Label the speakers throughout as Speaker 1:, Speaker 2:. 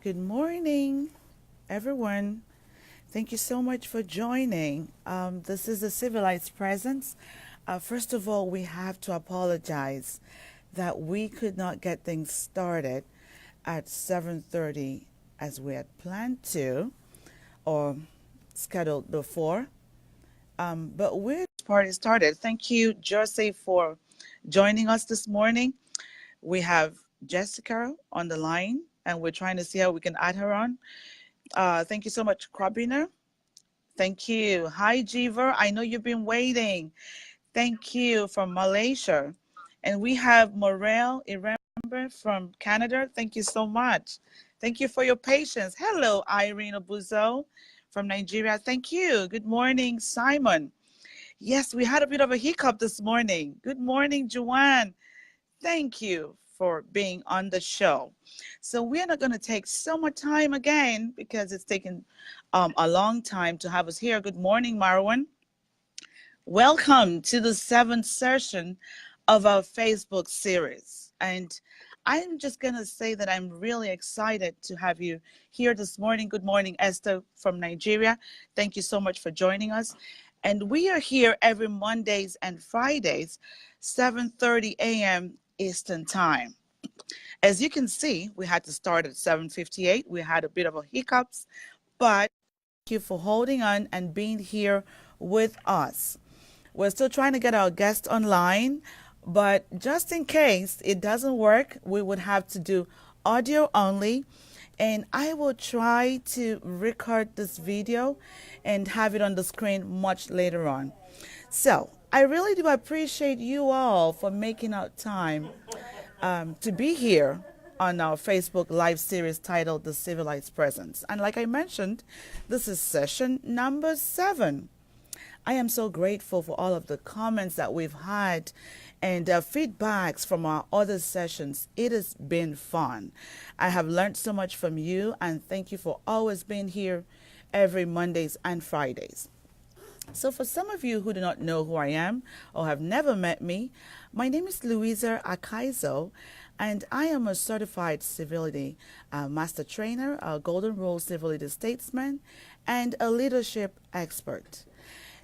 Speaker 1: Good morning, everyone. Thank you so much for joining. This is the Civilized Presence. First of all, we have to apologize that we could not get things started at 7:30 as we had planned to or scheduled before. But we're party started. Thank you, Jersey, for joining us this morning. We have Jessica on the line, and we're trying to see how we can add her on. Thank you so much, Krabiner. Thank you. Hi, Jeever. I know you've been waiting. Thank you from Malaysia. And we have Morel Irembe from Canada. Thank you so much. Thank you for your patience. Hello, Irene Obuzo from Nigeria. Thank you. Good morning, Simon. Yes, we had a bit of a hiccup this morning. Good morning, Joanne. Thank you for being on the show. So we're not going to take so much time again because it's taken a long time to have us here. Good morning, Marwan. Welcome to the seventh session of our Facebook series. And I'm just going to say that I'm really excited to have you here this morning. Good morning, Esther from Nigeria. Thank you so much for joining us. And we are here every Mondays and Fridays, 7:30 a.m. Eastern Time. As you can see, we had to start at 7:58. We had a bit of a hiccups, but thank you for holding on and being here with us. We're still trying to get our guest online, but just in case it doesn't work, we would have to do audio only. And I will try to record this video and have it on the screen much later on. So I really do appreciate you all for making out time to be here on our Facebook live series titled The Civilized Presence. And like I mentioned, this is session number 7. I am so grateful for all of the comments that we've had and feedbacks from our other sessions. It has been fun. I have learned so much from you, and thank you for always being here every Mondays and Fridays. So for some of you who do not know who I am or have never met me, my name is Louisa Akaiso, and I am a certified civility master trainer, a Golden Rule civility statesman, and a leadership expert.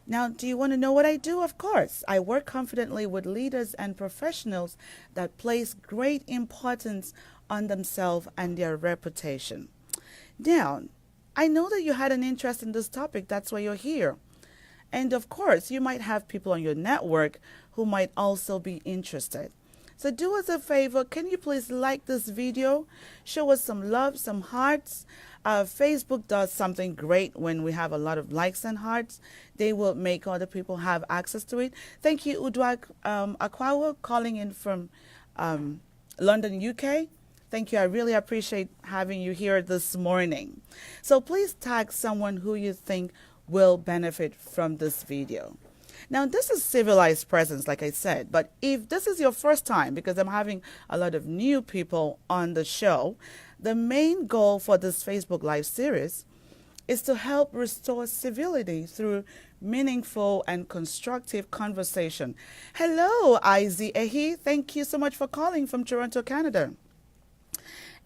Speaker 1: Now, do you want to know what I do? Of course. I work confidently with leaders and professionals that place great importance on themselves and their reputation. Now, I know that you had an interest in this topic. That's why you're here. And of course, you might have people on your network who might also be interested. So do us a favor. Can you please like this video? Show us some love, some hearts. Facebook does something great when we have a lot of likes and hearts. They will make other people have access to it. Thank you, Udwak Akwawa, calling in from London, UK. Thank you. I really appreciate having you here this morning. So please tag someone who you think will benefit from this video. Now, this is Civilized Presence, like I said, but if this is your first time, because I'm having a lot of new people on the show, the main goal for this Facebook Live series is to help restore civility through meaningful and constructive conversation. Hello, Izzy Ehi. Thank you so much for calling from Toronto, Canada.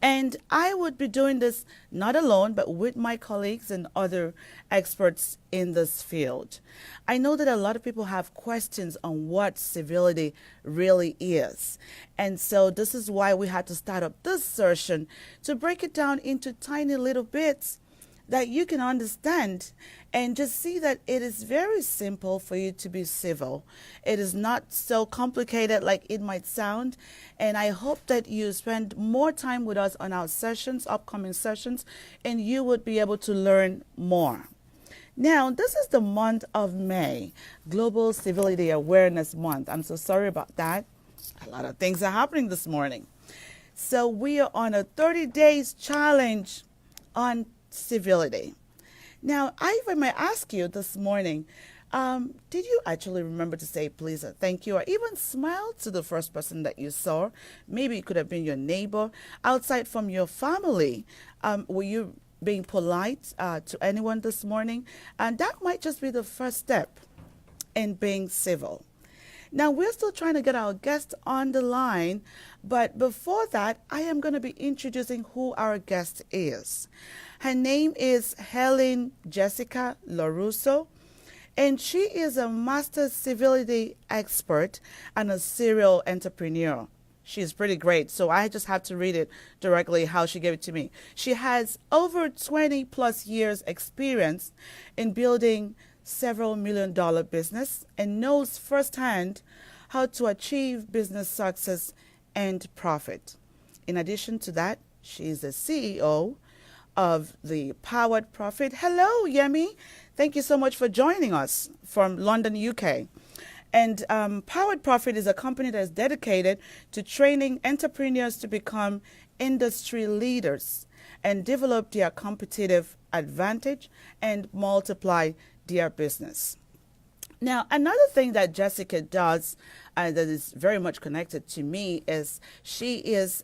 Speaker 1: And I would be doing this not alone, but with my colleagues and other experts in this field. I know that a lot of people have questions on what civility really is. And so this is why we had to start up this session to break it down into tiny little bits that you can understand and just see that it is very simple for you to be civil. It is not so complicated like it might sound. And I hope that you spend more time with us on our sessions, upcoming sessions, and you would be able to learn more. Now, this is the month of May, Global Civility Awareness Month. I'm so sorry about that. A lot of things are happening this morning. So we are on a 30 days challenge on civility. Now, if I may ask you this morning, did you actually remember to say please or thank you or even smile to the first person that you saw? Maybe it could have been your neighbor, outside from your family. Were you being polite to anyone this morning? And that might just be the first step in being civil. Now, we're still trying to get our guest on the line, but before that, I am going to be introducing who our guest is. Her name is Helen Jessica LoRusso, and she is a master civility expert and a serial entrepreneur. She's pretty great, so I just have to read it directly how she gave it to me. She has over 20 plus years experience in building several $1 million business and knows firsthand how to achieve business success and profit. In addition to that, she is the CEO of the Powered Profit. Hello, Yemi. Thank you so much for joining us from London, UK. And Powered Profit is a company that is dedicated to training entrepreneurs to become industry leaders and develop their competitive advantage and multiply their business. Now, another thing that Jessica does that is very much connected to me is she is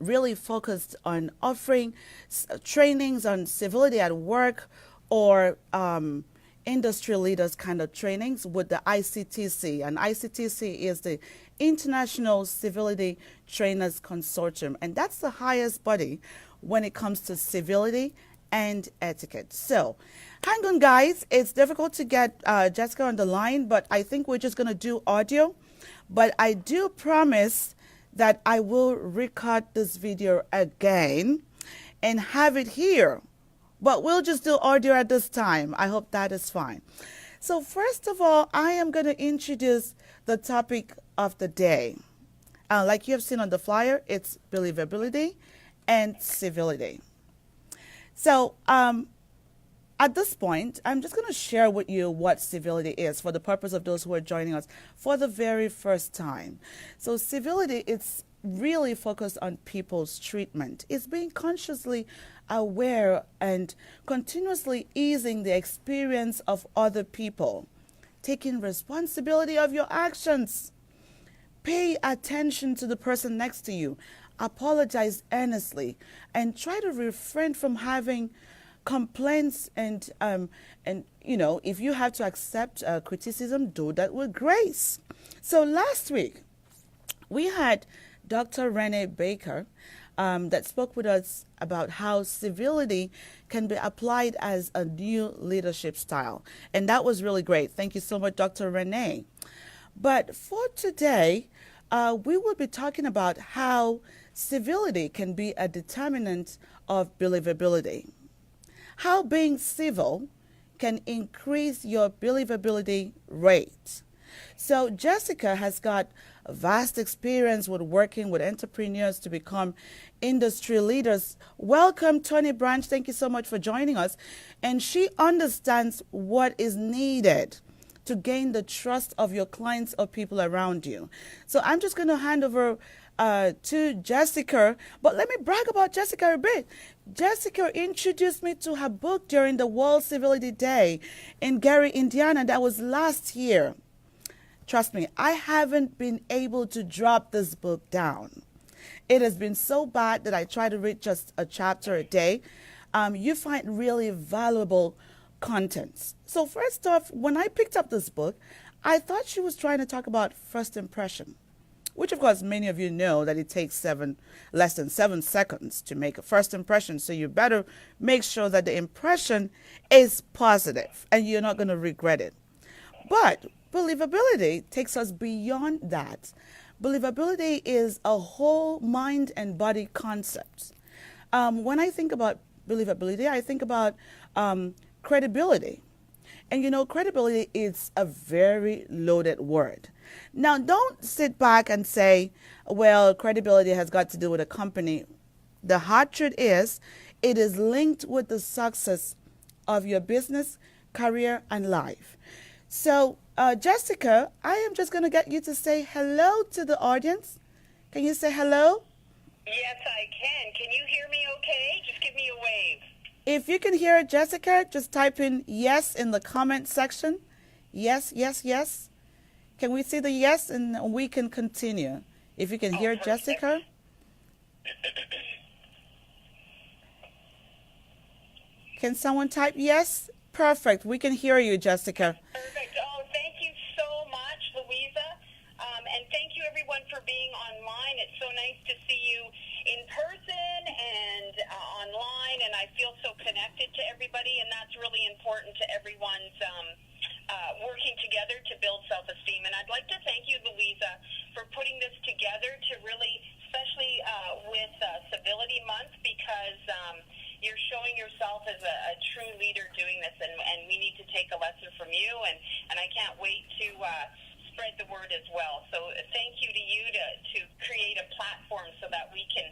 Speaker 1: really focused on offering trainings on civility at work or industry leaders kind of trainings with the ICTC. And ICTC is the International Civility Trainers Consortium. And that's the highest body when it comes to civility and etiquette. So hang on, guys. It's difficult to get Jessica on the line, but I think we're just going to do audio. But I do promise that I will record this video again and have it here. But we'll just do audio at this time. I hope that is fine. So first of all, I am going to introduce the topic of the day. Like you have seen on the flyer, it's believability and civility. So at this point, I'm just going to share with you what civility is for the purpose of those who are joining us for the very first time. So civility, it's really focused on people's treatment. It's being consciously aware and continuously easing the experience of other people, taking responsibility of your actions. Pay attention to the person next to you. Apologize earnestly and try to refrain from having complaints and you know, if you have to accept criticism, do that with grace. So last week we had Dr. Renee Baker that spoke with us about how civility can be applied as a new leadership style. And that was really great. Thank you so much, Dr. Renee. But for today, we will be talking about how civility can be a determinant of believability. How being civil can increase your believability rate. So Jessica has got a vast experience with working with entrepreneurs to become industry leaders. Welcome, Tony Branch. Thank you so much for joining us. And she understands what is needed to gain the trust of your clients or people around you. So I'm just going to hand over to Jessica, but let me brag about Jessica a bit. Jessica introduced me to her book during the World Civility Day in Gary, Indiana. That was last year. Trust me, I haven't been able to drop this book down. It has been so bad that I try to read just a chapter a day. You find really valuable contents. So first off, when I picked up this book, I thought she was trying to talk about first impression, which of course many of you know that it takes less than 7 seconds to make a first impression. So you better make sure that the impression is positive and you're not going to regret it. But believability takes us beyond that. Believability is a whole mind and body concept. When I think about believability, I think about credibility. And you know, credibility is a very loaded word. Now, don't sit back and say, well, credibility has got to do with a company. The hard truth is, it is linked with the success of your business, career, and life. So, Jessica, I am just going to get you to say hello to the audience. Can you say hello?
Speaker 2: Yes, I can. Can you hear me okay? Just give me a wave.
Speaker 1: If you can hear Jessica, just type in yes in the comment section. Yes, yes, yes. Can we see the yes and we can continue? If you can hear
Speaker 2: perfect.
Speaker 1: Jessica. Can someone type yes? Perfect. We can hear you, Jessica.
Speaker 2: Perfect. Oh, thank you so much, Louisa. thank you everyone for being online. It's so nice to see you in person and online, and I feel so connected to everybody, and that's really important to everyone's working together to build self-esteem. And I'd like to thank you, Louisa, for putting this together to really, especially with Civility Month, because you're showing yourself as a true leader doing this, and we need to take a lesson from you, and I can't wait to spread the word as well. So thank you to you to create a platform so that we can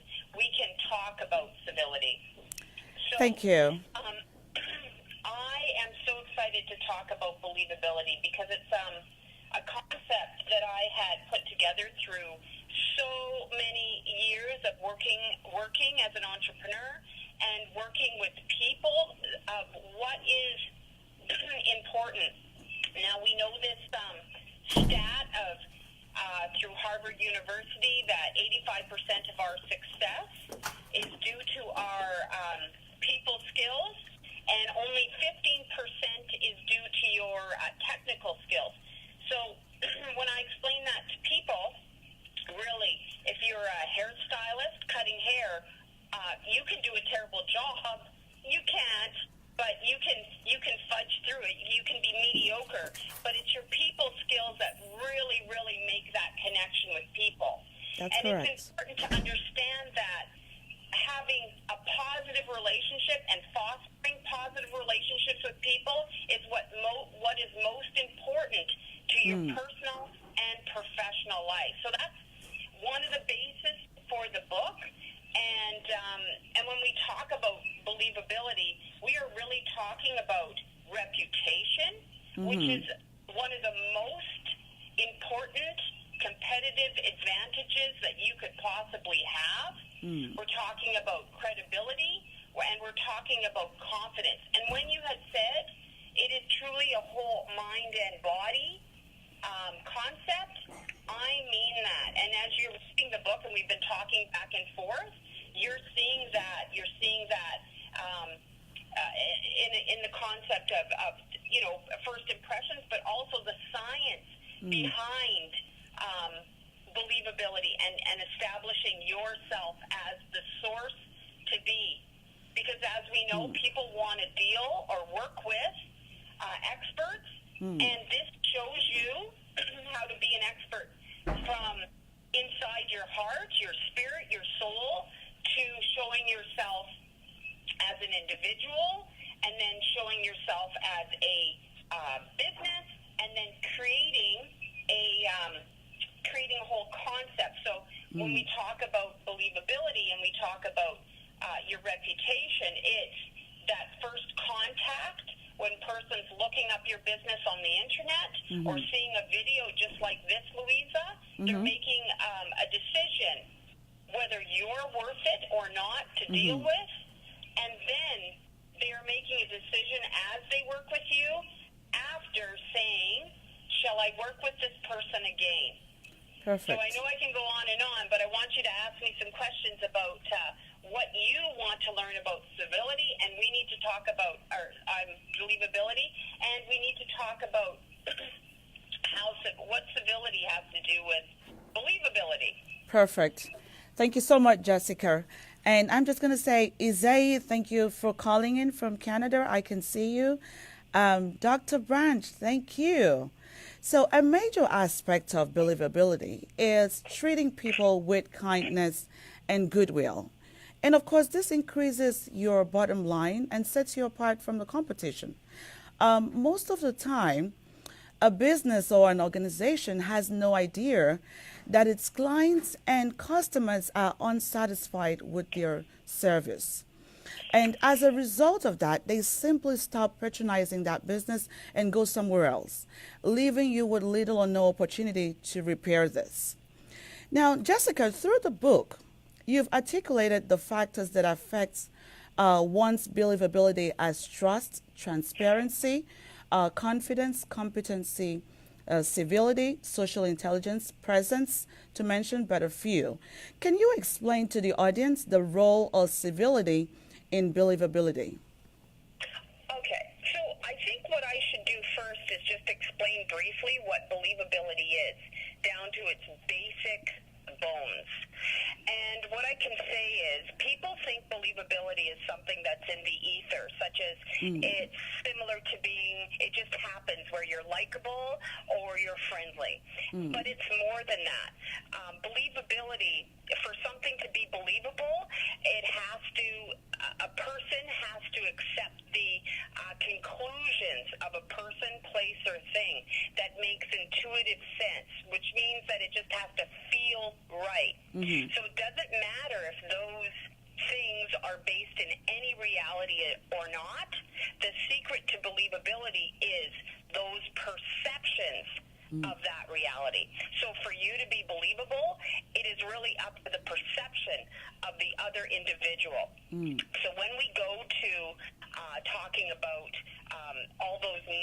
Speaker 2: talk about civility. So,
Speaker 1: Thank you.
Speaker 2: I am so excited to talk about believability because it's a concept that I had put together through so many years of working as an entrepreneur and working with people of what is important. Now, we know this stat of through Harvard University that 85% of our success is due to our people skills, and only 15% is due to your technical skills. So when I explain that to people, really, if you're a hairstylist cutting hair, you can do a terrible job. You can't, but you can fudge through it. You can be mediocre, but it's your people skills that really, really make that connection with people.
Speaker 1: That's
Speaker 2: and
Speaker 1: correct.
Speaker 2: It's important to understand that having a positive relationship and fostering positive relationships with people is what is most important to your personal and professional life. So that's one of the bases for the book. And when we talk about believability, we are really talking about reputation, which is one of the most important competitive advantages that you could possibly have. We're talking about credibility, and we're talking about confidence. And when you had said it is truly a whole mind and body concept, I mean that. And as you're reading the book, and we've been talking back and forth, you're seeing that in the concept of first impressions, but also the science behind believability and establishing yourself as the source to be. Because as we know, people want to deal or work with experts, and this shows you how to be an expert from inside your heart, your spirit, your soul, to showing yourself as an individual, and then showing yourself as a business, and then creating a whole concept. So when we talk about believability and we talk about your reputation, it's that first contact when person's looking up your business on the internet or seeing a video just like this, Louisa, they're making a decision whether you're worth it or not to deal with, and then they're making a decision as they work with you after saying, shall I work with this person again?
Speaker 1: Perfect.
Speaker 2: So I know I can go on, but I want you to ask me some questions about what you want to learn about civility, and we need to talk about believability, and we need to talk about what civility has to do with believability.
Speaker 1: Perfect. Thank you so much, Jessica. And I'm just going to say, Izay, thank you for calling in from Canada. I can see you. Dr. Branch, thank you. So a major aspect of believability is treating people with kindness and goodwill. And of course, this increases your bottom line and sets you apart from the competition. Most of the time, a business or an organization has no idea that its clients and customers are unsatisfied with their service. And as a result of that, they simply stop patronizing that business and go somewhere else, leaving you with little or no opportunity to repair this. Now, Jessica, through the book, you've articulated the factors that affect one's believability as trust, transparency, confidence, competency, civility, social intelligence, presence, to mention but a few. Can you explain to the audience the role of civility in believability?
Speaker 2: Okay, so I think what I should do first is just explain briefly what believability is. down to its basic bones. And what I can say is people think believability is something that's in the ether, such as it's similar to being, it just happens where you're likable or you're friendly. But it's more than that. Believability, for something to be believable, it has to, a person has to accept the conclusions of a person, place, or thing that makes intuitive sense, which means that it just has to feel right. So it doesn't matter if those things are based in any reality or not. The secret to believability is those perceptions of that reality. So for you to be believable, it is really up to the perception of the other individual. So when we go to talking about all those 9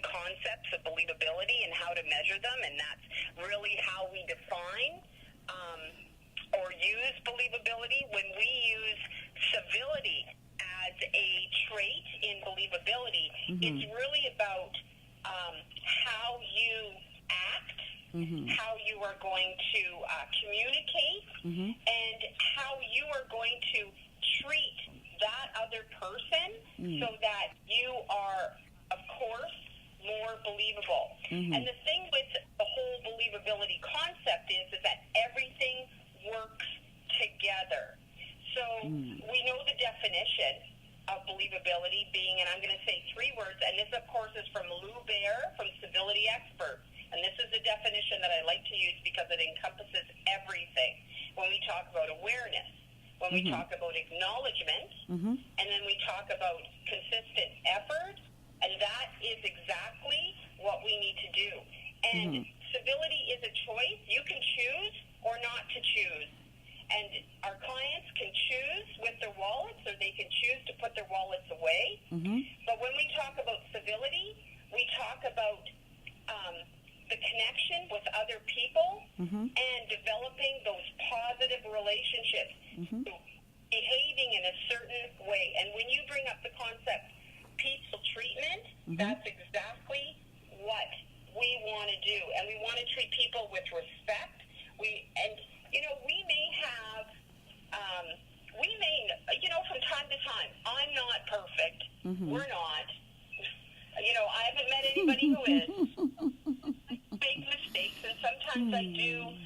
Speaker 2: concepts of believability and how to measure them, and that's really how we define or use believability. When we use civility as a trait in believability, it's really about how you act, how you are going to communicate, and how you are going to treat that other person so that you are, of course, more believable. And the thing with the whole believability concept is that everything works together. So we know the definition of believability being, and I'm going to say 3 words, and this, of course, is from Lou Bear from Civility Expert. And this is a definition that I like to use because it encompasses everything. When we talk about awareness, when we talk about acknowledgement, and then we talk about consistent effort, and that is exactly what we need to do. And civility is a choice. You can choose or not to choose. And our clients can choose with their wallets, or they can choose to put their wallets away. But when we talk about civility, we talk about the connection with other people and developing those positive relationships, behaving in a certain way. And when you bring up the concept peaceful treatment, that's exactly what we want to do. And we want to treat people with respect. We may have, from time to time, I'm not perfect. We're not. I haven't met anybody who is. Make mistakes, and sometimes I do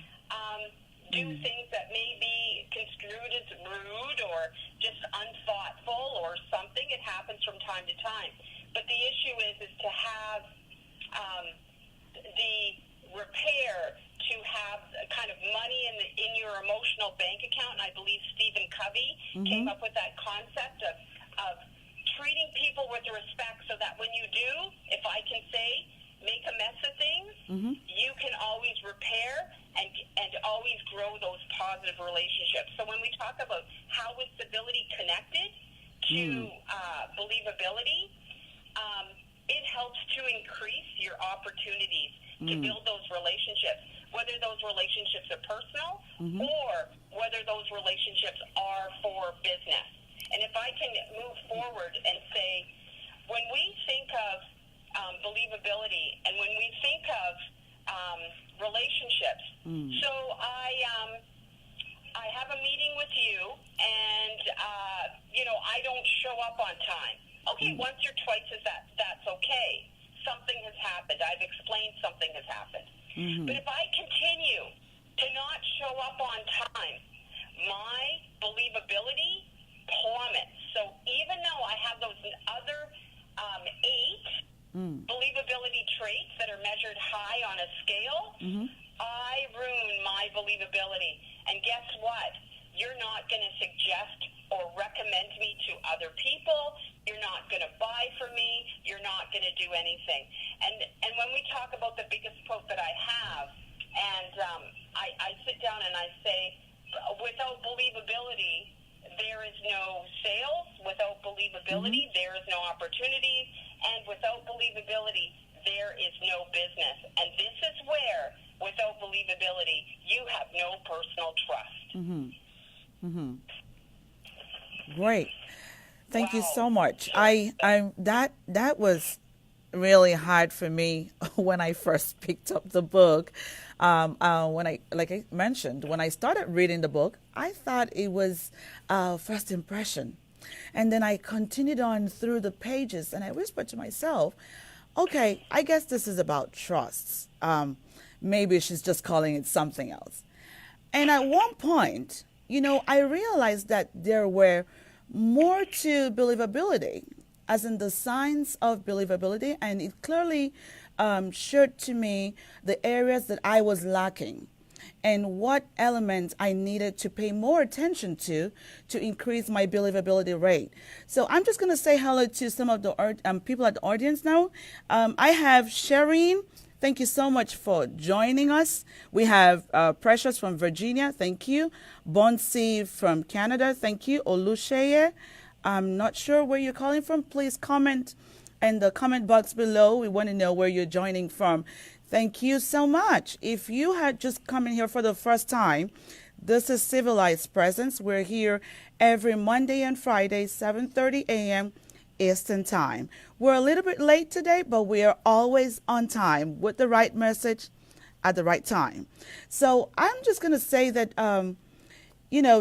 Speaker 2: things that may be construed as rude or just unthoughtful or something. It happens from time to time. But the issue is to have the repair, to have kind of money in your emotional bank account. And I believe Stephen Covey came up with that concept of treating people with respect, so that when you do, if I can say, make a mess of things, you can always repair and always grow those positive relationships. So when we talk about how is civility connected to believability, it helps to increase your opportunities to build those relationships, whether those relationships are personal or whether those relationships are for business. And if I can move forward and say, when we think of believability, and when we think of relationships, so I have a meeting with you, and I don't show up on time. Okay, once or twice that's okay. Something has happened. I've explained something has happened. But if I continue to not show up on time, my believability plummets. So even though I have those other 8 believability traits that are measured high on a scale, I ruin my believability. And guess what? You're not going to suggest or recommend me to other people. You're not going to buy from me. You're not going to do anything. And when we talk about the biggest quote that I have, and I sit down and I say, without believability, there is no sales. Without believability, there is no opportunities. And without believability, there is no business. And this is where, without believability, you have no personal trust.
Speaker 1: Great. Thank you so much. That was really hard for me when I first picked up the book. When like I mentioned, when I started reading the book, I thought it was first impression. And then I continued on through the pages and I whispered to myself, okay, I guess this is about trusts. Maybe she's just calling it something else. And at one point, I realized that there were more to believability, as in the signs of believability, and it clearly showed to me the areas that I was lacking and what elements I needed to pay more attention to increase my believability rate. So I'm just going to say hello to some of the people at the audience now. I have Shireen. Thank you so much for joining us. We have Precious from Virginia. Thank you. Bonsi from Canada. Thank you. Olusheye. I'm not sure where you're calling from. Please comment in the comment box below. We want to know where you're joining from. Thank you so much. If you had just come in here for the first time, this is Civilized Presence. We're here every Monday and Friday, 7:30 a.m. Eastern Time. We're a little bit late today, but we are always on time with the right message at the right time. So I'm just going to say that,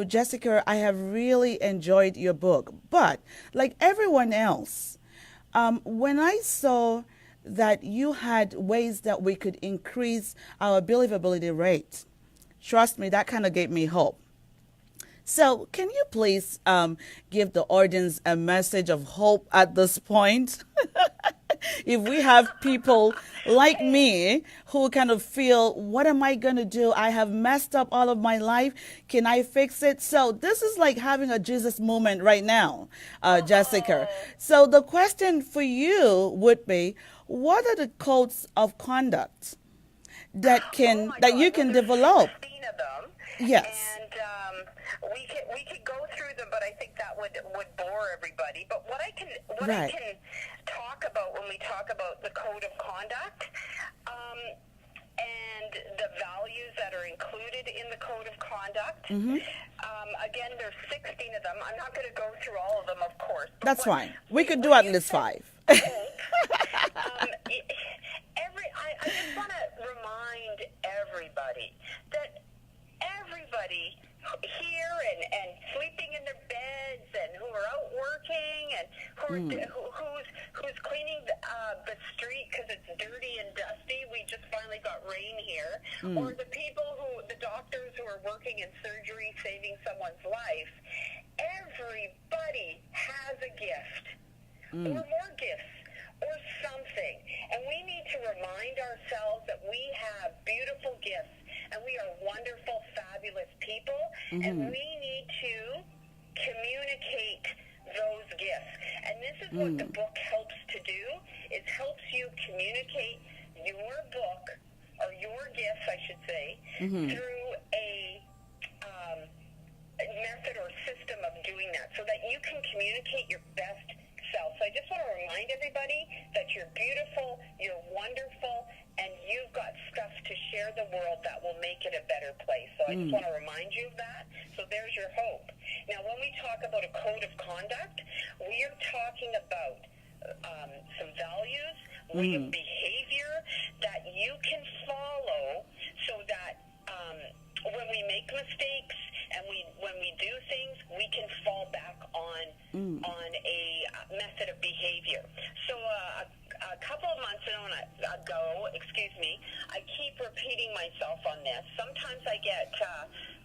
Speaker 1: Jessica, I have really enjoyed your book. But like everyone else, when I saw that you had ways that we could increase our believability rate, trust me, that kind of gave me hope. So can you please give the audience a message of hope at this point? If we have people like me who kind of feel, what am I going to do? I have messed up all of my life. Can I fix it? So this is like having a Jesus moment right now, Jessica. So the question for you would be, what are the codes of conduct that you can develop?
Speaker 2: 16 of them.
Speaker 1: Yes.
Speaker 2: And we could go through them, but I think that would bore everybody. But what I can talk about when we talk about the code of conduct, and the values that are included in the code of conduct. Again, there's 16 of them. I'm not going to go through all of them, of course.
Speaker 1: That's fine. We could do at least 5.
Speaker 2: I just want to remind everybody that everybody here and sleeping in their beds and who are out working and who's cleaning the street because it's dirty and dusty. We just finally got rain here. Or the doctors who are working in surgery saving someone's life. Everybody has a gift or more gifts or something. And we need to remind ourselves that we have beautiful gifts and we are wonderful, fabulous people, and we need to communicate those gifts. And this is what the book helps to do. It helps you communicate your book, or your gifts, I should say, through a method or system of doing that so that you can communicate your best self. So I just want to remind everybody that you're beautiful, you're wonderful, and you've got stuff to share the world that will make it a better place. So I just want to remind you of that. So there's your hope. Now, when we talk about a code of conduct, we are talking about some values, way of behavior that you can follow so that when we make mistakes and when we do things, we can fall back on a method of behavior. So a couple of months ago, I keep repeating myself on this. Sometimes I get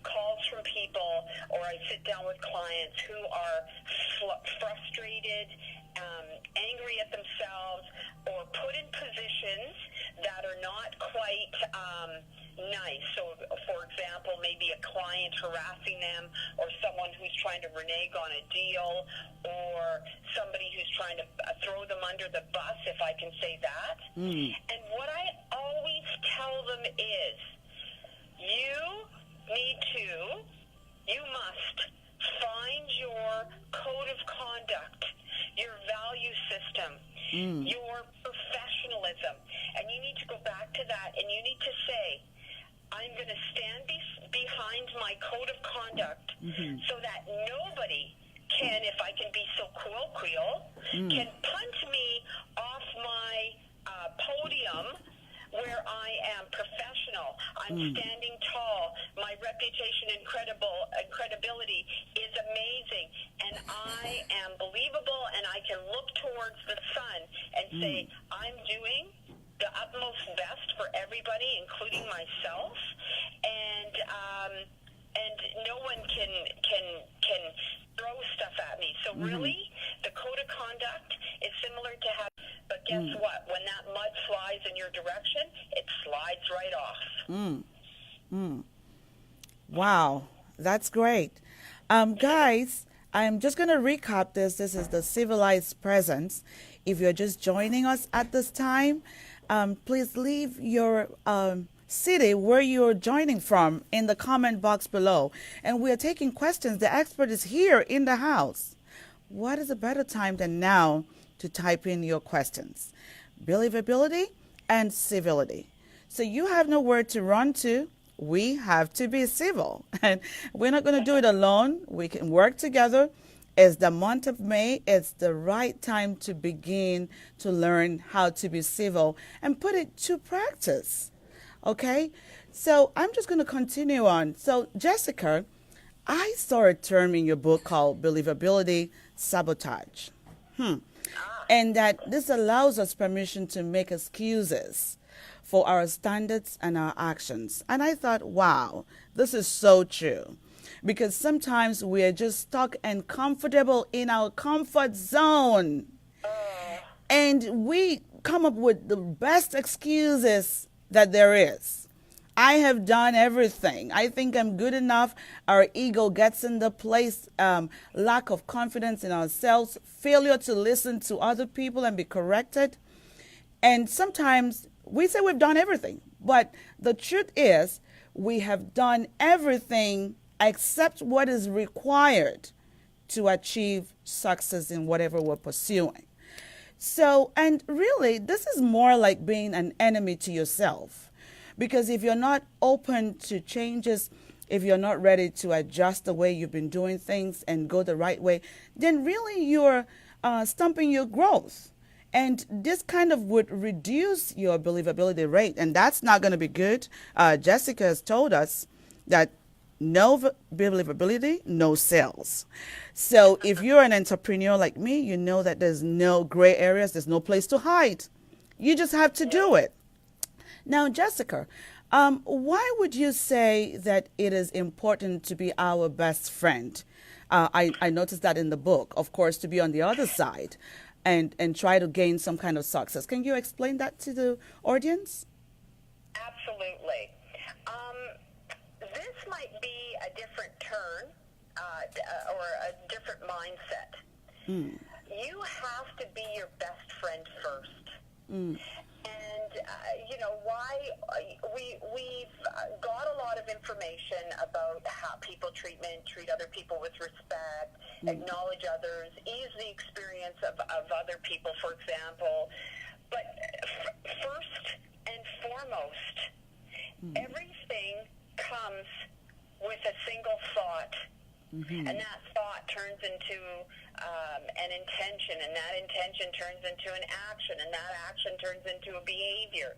Speaker 2: calls from people, or I sit down with clients who are frustrated, angry at themselves, or put in positions that are not quite nice. So, for example, maybe a client harassing them, or someone who's trying to renege on a deal, or somebody who's trying to throw them under the bus, if I can say that. And what I always tell them is, you must find your code of conduct, your value system, your professionalism, and you need to go back to that, and you need to say, I'm going to stand behind my code of conduct so that nobody can, if I can be so colloquial, can punt me off my podium where I am professional. I'm standing tall. My reputation and credibility is amazing. And I am believable, and I can look towards the sun and say, I'm doing the utmost best for everybody, including myself. And no one can throw stuff at me. So really, the code of conduct is similar to how, but guess what? When that mud flies in your direction, it slides right off.
Speaker 1: Wow, that's great. Guys, I'm just going to recap this. This is the Civilized Presence. If you're just joining us at this time, please leave your city where you're joining from in the comment box below. And we are taking questions. The expert is here in the house. What is a better time than now to type in your questions? Believability and civility. So you have nowhere to run to. We have to be civil. And we're not going to do it alone. We can work together. It's the month of May. It's the right time to begin to learn how to be civil and put it to practice. Okay? So I'm just going to continue on. So, Jessica, I saw a term in your book called believability sabotage. And that this allows us permission to make excuses for our standards and our actions. And I thought, wow, this is so true. Because sometimes we are just stuck and comfortable in our comfort zone. And we come up with the best excuses that there is. I have done everything. I think I'm good enough. Our ego gets in the place, lack of confidence in ourselves, failure to listen to other people and be corrected. And sometimes we say we've done everything. But the truth is, we have done everything except what is required to achieve success in whatever we're pursuing. So, and really, this is more like being an enemy to yourself. Because if you're not open to changes, if you're not ready to adjust the way you've been doing things and go the right way, then really you're stumping your growth. And this kind of would reduce your believability rate. And that's not going to be good. Jessica has told us that no believability, no sales. So if you're an entrepreneur like me, you know that there's no gray areas. There's no place to hide. You just have to do it. Now, Jessica, why would you say that it is important to be our best friend? I noticed that in the book, of course, to be on the other side and try to gain some kind of success. Can you explain that to the audience?
Speaker 2: Absolutely. This might be a different turn or a different mindset. You have to be your best friend first. And, why we've got a lot of information about how people treat other people with respect, acknowledge others, ease the experience of other people, for example. But first and foremost, everything comes with a single thought. And that thought turns into an intention, and that intention turns into an action, and that action turns into a behavior,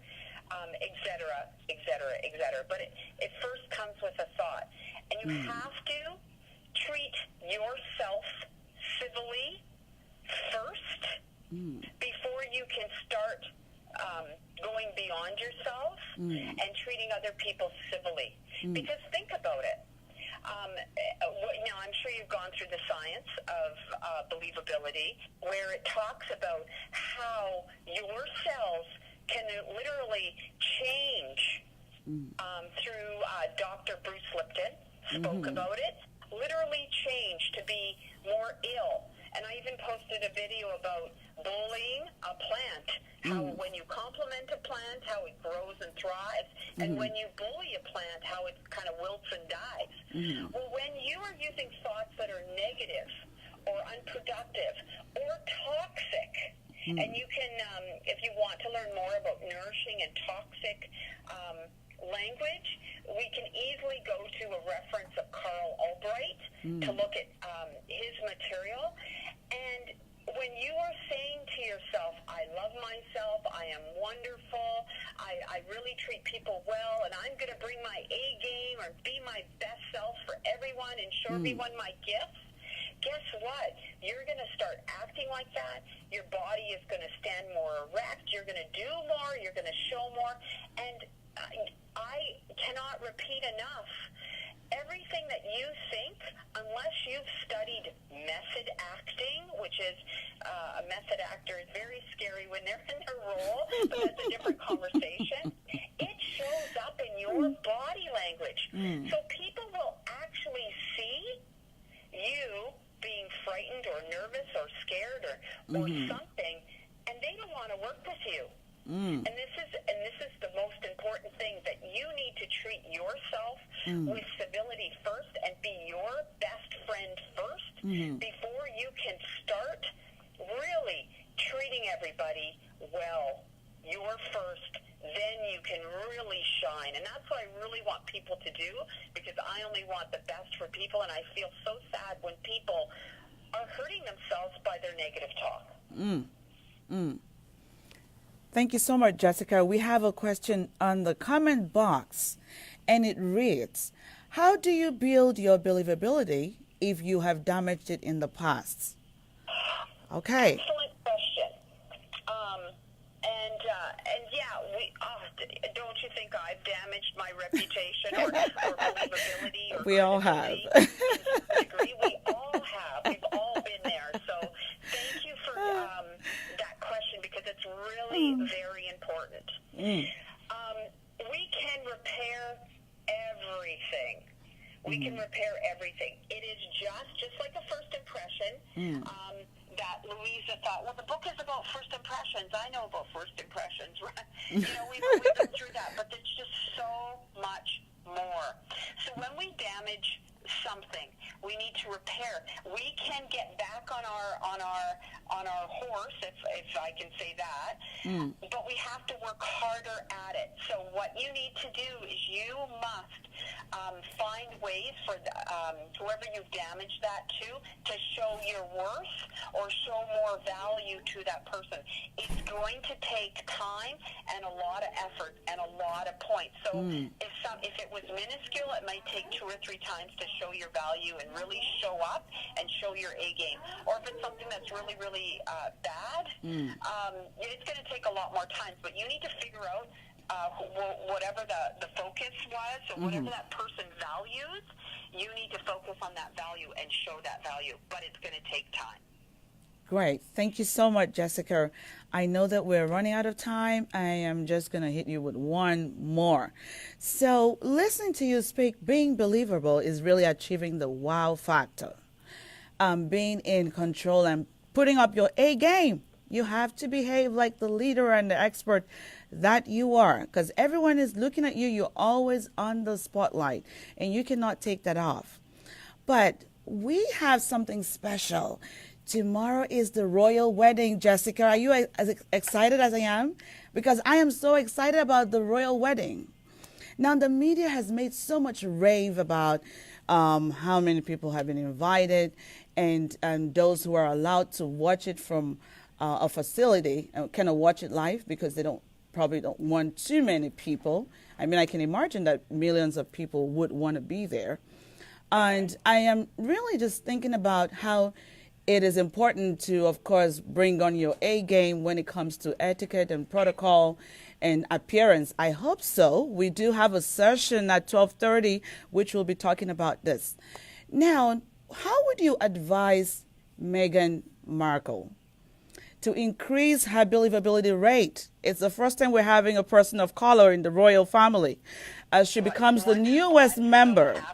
Speaker 2: et cetera, et cetera, et cetera. But it first comes with a thought. And you have to treat yourself civilly first before you can start going beyond yourself and treating other people civilly. Because think about it. Now, I'm sure you've gone through the science of believability, where it talks about how your cells can literally change through Dr. Bruce Lipton spoke about it, literally change to be more ill. And I even posted a video about bullying a plant, how when you compliment a plant, how it grows and thrives, and when you bully a plant, how it kind of wilts and dies. Well, when you are using thoughts that are negative or unproductive or toxic, and you can, if you want to learn more about nourishing and toxic language, we can easily go to a reference of Carl Albright to look at his material. And when you are saying to yourself, I love myself, I am wonderful. I really treat people well, and I'm going to bring my A game or be my best self for everyone and show everyone my gifts. Guess what? You're going to start acting like that. Your body is going to stand more erect. You're going to do more. You're going to show more. And I cannot repeat enough. Everything that you think, unless you've studied method acting, which is a method actor is very scary when they're in their role, but that's a different conversation. It shows up in your body language. So people will actually see you being frightened or nervous or scared or something, and they don't want to work with you. And this is the most important thing, that you need to treat yourself with civility first and be your best friend first before you can start really treating everybody well. You're first, then you can really shine. And that's what I really want people to do, because I only want the best for people, and I feel so sad when people are hurting themselves by their negative talk.
Speaker 1: Thank you so much, Jessica. We have a question on the comment box, and it reads, how do you build your believability if you have damaged it in the past? Okay.
Speaker 2: Excellent question. And yeah, don't you think I've damaged my reputation or believability? Or
Speaker 1: we all have.
Speaker 2: Degree? We all have. We've all been there. So thank you for that question, because it's really very important. We can repair everything. We can repair everything. It is just like a first impression. That Louisa thought, well, the book is about first impressions. I know about first impressions, right? We've been through that, but there's just so much more. So when we damage something, we need to repair. We can get back on our horse, if I can say that, but we have to work harder at it. So what you need to do is you must find ways for whoever you've damaged that to show your worth or show more value to that person. It's going to take time and a lot of effort and a lot of points. So if it was minuscule, it might take 2 or 3 times to show your value and really show up and show your A game. Or if it's something that's really, really bad, it's going to take a lot more time. But you need to figure out whatever the focus was, or whatever that person values, you need to focus on that value and show that value. But it's going to take time.
Speaker 1: Great. Thank you so much, Jessica. I know that we're running out of time. I am just going to hit you with one more. So listening to you speak, being believable is really achieving the wow factor. Being in control and putting up your A game. You have to behave like the leader and the expert that you are, because everyone is looking at you. You're always on the spotlight, and you cannot take that off. But we have something special. Tomorrow is the royal wedding, Jessica. Are you as excited as I am? Because I am so excited about the royal wedding. Now, the media has made so much rave about how many people have been invited, and those who are allowed to watch it from a facility cannot watch it live because they probably don't want too many people. I mean, I can imagine that millions of people would want to be there. And I am really just thinking about how it is important to, of course, bring on your A game when it comes to etiquette and protocol and appearance. I hope so. We do have a session at 12:30, which will be talking about this. Now, how would you advise Meghan Markle to increase her believability rate? It's the first time we're having a person of color in the royal family, as she becomes the newest member.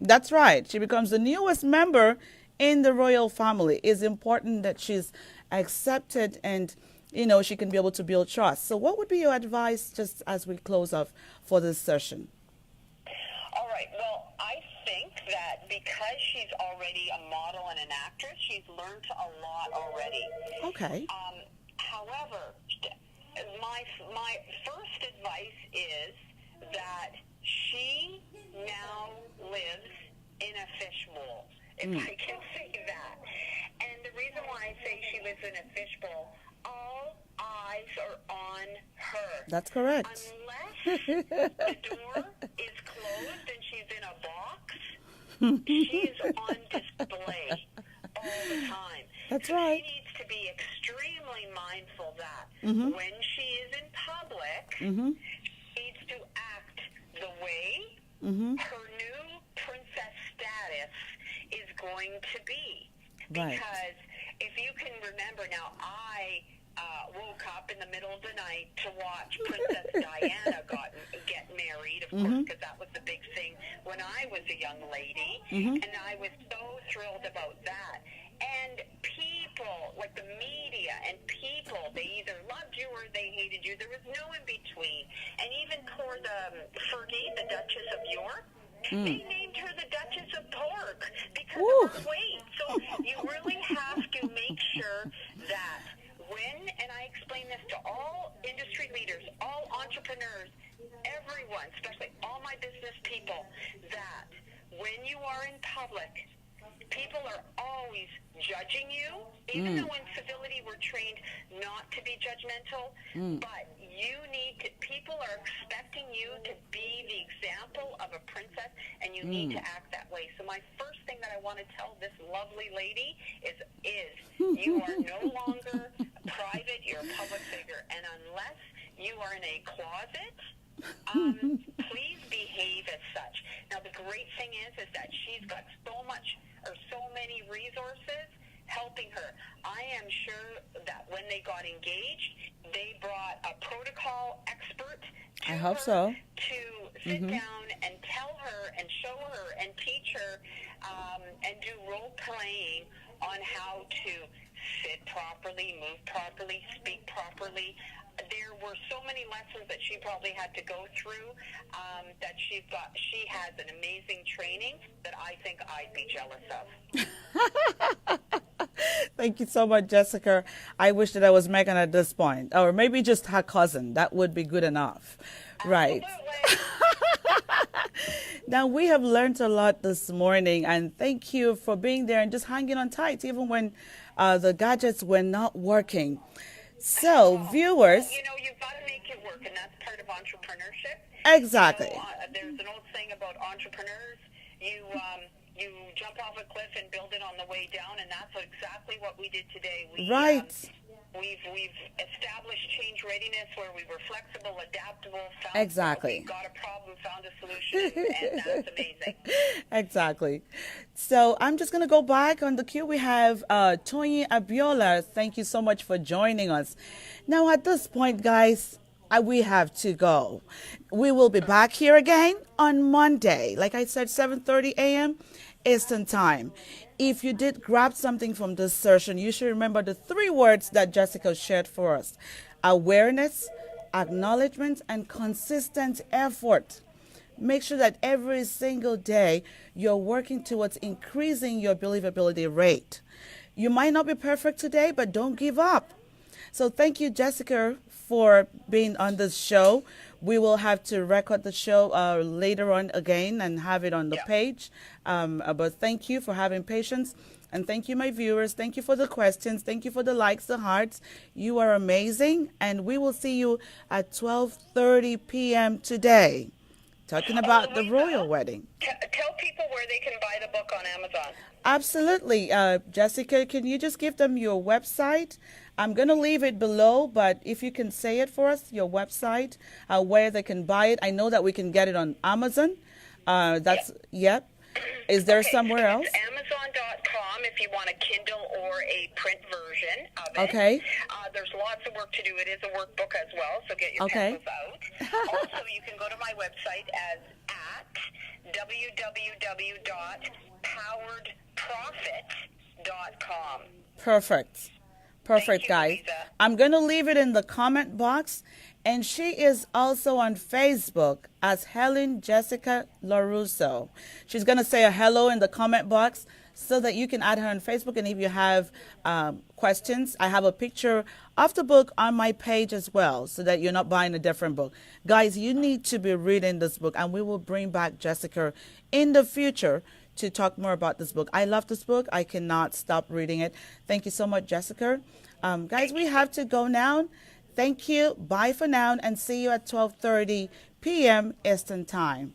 Speaker 1: That's right. She becomes the newest member in the royal family. It's important that she's accepted and, she can be able to build trust. So what would be your advice just as we close off for this session?
Speaker 2: All right. Well, I think that because she's already a model and an actress, she's learned a lot already.
Speaker 1: Okay.
Speaker 2: However, my first advice is that she now lives in a fishbowl, if I can say that. And the reason why I say she lives in a fishbowl, all eyes are on her.
Speaker 1: That's correct.
Speaker 2: Unless the door is closed and she's in a box, she's on display all the time.
Speaker 1: That's
Speaker 2: So
Speaker 1: right.
Speaker 2: she needs to be extremely mindful that
Speaker 1: Mm-hmm.
Speaker 2: when she is in public,
Speaker 1: Mm-hmm.
Speaker 2: she needs to act the way
Speaker 1: Mm-hmm.
Speaker 2: her new princess status is going to be.
Speaker 1: Right.
Speaker 2: Because if you can remember now, I woke up in the middle of the night to watch Princess Diana get married, of course, because that was the big thing when I was a young lady, and I was so thrilled about that. And people, like the media and people, they either loved you or they hated you. There was no in between. And even for Fergie, the Duchess of York, they named her the Duchess of Pork because of her weight. So you really have to make sure that and I explain this to all industry leaders, all entrepreneurs, everyone, especially all my business people, that when you are in public, people are always judging you, even though in civility we're trained not to be judgmental, but people are expecting you to be the example of a princess, and you need to act that way. So my first thing that I want to tell this lovely lady is you are no longer private, you're a public figure, and unless you are in a closet, please behave as such. Now, the great thing is that she's got so many resources helping her. I am sure that when they got engaged, they brought a protocol expert to
Speaker 1: I hope
Speaker 2: her
Speaker 1: so.
Speaker 2: to sit down and tell her and show her and teach her and do role playing on how to sit properly, move properly, speak properly. There were so many lessons that she probably had to go through that she has an amazing training that I think I'd be jealous of.
Speaker 1: Thank you so much, Jessica. I wish that I was Megan at this point, or maybe just her cousin. That would be good enough. Right. Now, we have learned a lot this morning, and thank you for being there and just hanging on tight, even when the gadgets were not working. So, viewers.
Speaker 2: You've got to make it work, and that's part of entrepreneurship.
Speaker 1: Exactly.
Speaker 2: There's an old saying about entrepreneurs. You jump off a cliff and build it on the way down, and that's exactly what we did today. We've established change readiness where we were flexible, adaptable, we got a problem, found a solution, and that's amazing.
Speaker 1: Exactly. So I'm just going to go back on the queue. We have Toyin Abiola. Thank you so much for joining us. Now, at this point, guys, we have to go. We will be back here again on Monday. Like I said, 7:30 a.m. Eastern Time. If you did grab something from this session, you should remember the 3 words that Jessica shared for us: awareness, acknowledgement, and consistent effort. Make sure that every single day you're working towards increasing your believability rate. You might not be perfect today, but don't give up. So thank you, Jessica, for being on this show. We will have to record the show later on again and have it on the page. But thank you for having patience. And thank you, my viewers. Thank you for the questions. Thank you for the likes, the hearts. You are amazing. And we will see you at 12:30 p.m. today, talking about the royal wedding.
Speaker 2: Tell people where they can buy the book on Amazon.
Speaker 1: Absolutely. Jessica, can you just give them your website? I'm going to leave it below, but if you can say it for us, your website, where they can buy it. I know that we can get it on Amazon. Yep. Is there somewhere else?
Speaker 2: It's Amazon.com if you want a Kindle or a print version of it.
Speaker 1: Okay.
Speaker 2: There's lots of work to do. It is a workbook as well, so get your pencils out. Also, you can go to my website at www.poweredprofit.com.
Speaker 1: Perfect. Perfect,
Speaker 2: you,
Speaker 1: guys.
Speaker 2: Louisa.
Speaker 1: I'm going to leave it in the comment box. And she is also on Facebook as Helen Jessica LoRusso. She's going to say a hello in the comment box so that you can add her on Facebook. And if you have questions, I have a picture of the book on my page as well so that you're not buying a different book. Guys, you need to be reading this book, and we will bring back Jessica in the future to talk more about this book. I love this book. I cannot stop reading it. Thank you so much, Jessica. Guys, we have to go now. Thank you. Bye for now, and see you at 12:30 p.m. Eastern Time.